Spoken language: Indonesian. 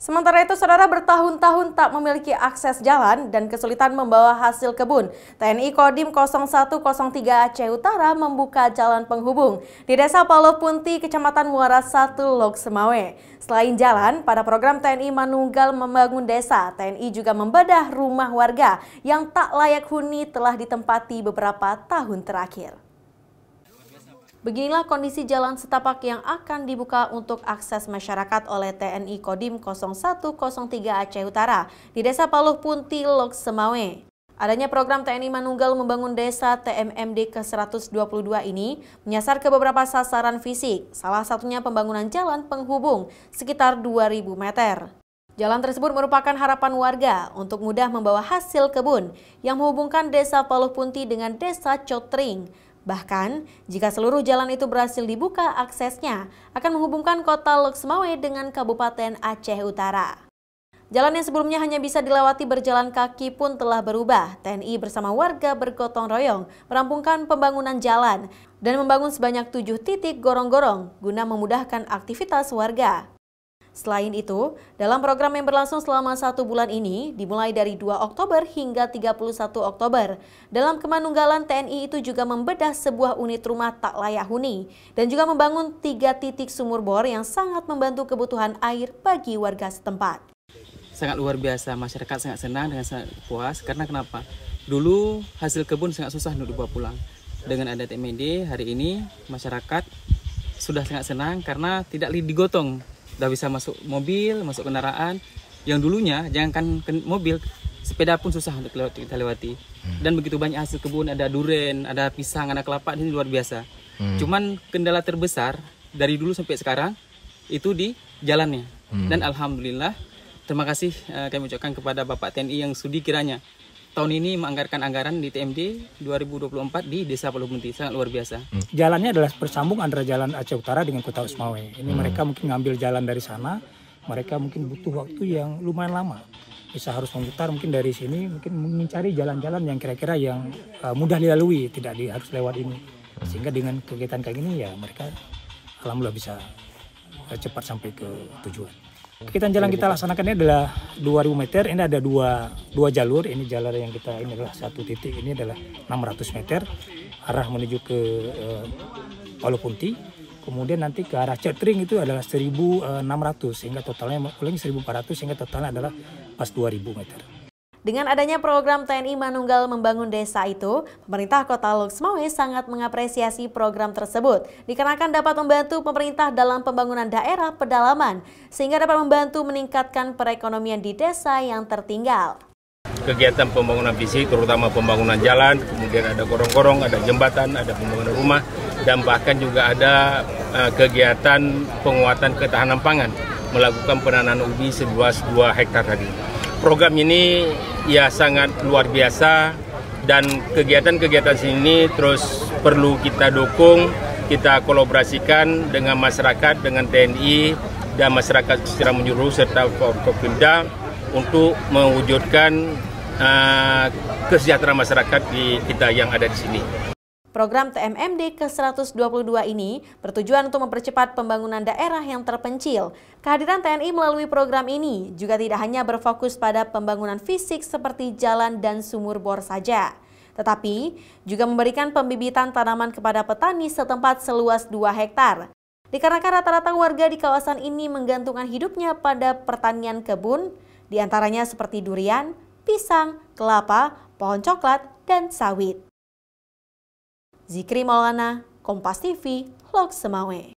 Sementara itu, saudara, bertahun-tahun tak memiliki akses jalan dan kesulitan membawa hasil kebun. TNI Kodim 0103 Aceh Utara membuka jalan penghubung di Desa Paloh Punti, Kecamatan Muara 1, Lok Semawe. Selain jalan, pada program TNI Manunggal Membangun Desa, TNI juga membedah rumah warga yang tak layak huni telah ditempati beberapa tahun terakhir. Beginilah kondisi jalan setapak yang akan dibuka untuk akses masyarakat oleh TNI Kodim 0103 Aceh Utara di Desa Paloh Punti, Lok Semawe. Adanya program TNI Manunggal Membangun Desa TMMD ke-122 ini menyasar ke beberapa sasaran fisik, salah satunya pembangunan jalan penghubung sekitar 2.000 meter. Jalan tersebut merupakan harapan warga untuk mudah membawa hasil kebun yang menghubungkan Desa Paloh Punti dengan Desa Cotring. Bahkan, jika seluruh jalan itu berhasil dibuka aksesnya, akan menghubungkan kota Lok Semawe dengan Kabupaten Aceh Utara. Jalan yang sebelumnya hanya bisa dilewati berjalan kaki pun telah berubah. TNI bersama warga bergotong royong merampungkan pembangunan jalan dan membangun sebanyak 7 titik gorong-gorong guna memudahkan aktivitas warga. Selain itu, dalam program yang berlangsung selama 1 bulan ini, dimulai dari 2 Oktober hingga 31 Oktober, dalam kemanunggalan TNI itu juga membedah sebuah unit rumah tak layak huni dan juga membangun 3 titik sumur bor yang sangat membantu kebutuhan air bagi warga setempat. Sangat luar biasa, masyarakat sangat senang dan sangat puas. Karena kenapa? Dulu hasil kebun sangat susah untuk dibawa pulang. Dengan ada TMMD, hari ini masyarakat sudah sangat senang karena tidak digotong. Sudah bisa masuk mobil, masuk kendaraan. Yang dulunya, jangankan mobil, sepeda pun susah untuk kita lewati. Dan begitu banyak hasil kebun, ada duren, ada pisang, ada kelapa, ini luar biasa. Cuman kendala terbesar dari dulu sampai sekarang, itu di jalannya. Dan alhamdulillah, terima kasih kami ucapkan kepada Bapak TNI yang sudi kiranya tahun ini menganggarkan anggaran di TMD 2024 di Desa Paloh Punti. Sangat luar biasa. Jalannya adalah bersambung antara jalan Aceh Utara dengan kota Semawe. Ini mereka mungkin ngambil jalan dari sana, mereka mungkin butuh waktu yang lumayan lama. Bisa harus memutar mungkin dari sini, mungkin mencari jalan-jalan yang kira-kira yang mudah dilalui, tidak harus lewat ini. Sehingga dengan kegiatan kayak gini ya mereka alhamdulillah bisa cepat sampai ke tujuan. Kegiatan jalan kita laksanakan ini adalah 2.000 meter, ini ada dua jalur, ini jalur yang ini adalah satu titik, ini adalah 600 meter, arah menuju ke Paloh Punti, kemudian nanti ke arah Cotring itu adalah 1.600, sehingga totalnya paling 1.400, sehingga totalnya adalah pas 2.000 meter. Dengan adanya program TNI Manunggal Membangun Desa itu, pemerintah Kota Lok Semawe sangat mengapresiasi program tersebut dikarenakan dapat membantu pemerintah dalam pembangunan daerah pedalaman sehingga dapat membantu meningkatkan perekonomian di desa yang tertinggal. Kegiatan pembangunan fisik terutama pembangunan jalan, kemudian ada gorong-gorong, ada jembatan, ada pembangunan rumah, dan bahkan juga ada kegiatan penguatan ketahanan pangan, melakukan penanaman ubi seluas 2 hektar tadi. Program ini ya sangat luar biasa dan kegiatan-kegiatan sini terus perlu kita dukung, kita kolaborasikan dengan masyarakat, dengan TNI dan masyarakat secara menyeluruh serta Forkopimda untuk mewujudkan kesejahteraan masyarakat kita yang ada di sini. Program TMMD ke-122 ini bertujuan untuk mempercepat pembangunan daerah yang terpencil. Kehadiran TNI melalui program ini juga tidak hanya berfokus pada pembangunan fisik seperti jalan dan sumur bor saja, tetapi juga memberikan pembibitan tanaman kepada petani setempat seluas 2 hektar. Dikarenakan rata-rata warga di kawasan ini menggantungkan hidupnya pada pertanian kebun, diantaranya seperti durian, pisang, kelapa, pohon coklat, dan sawit. Zikri Maulana, Kompas TV, Lok Semawe.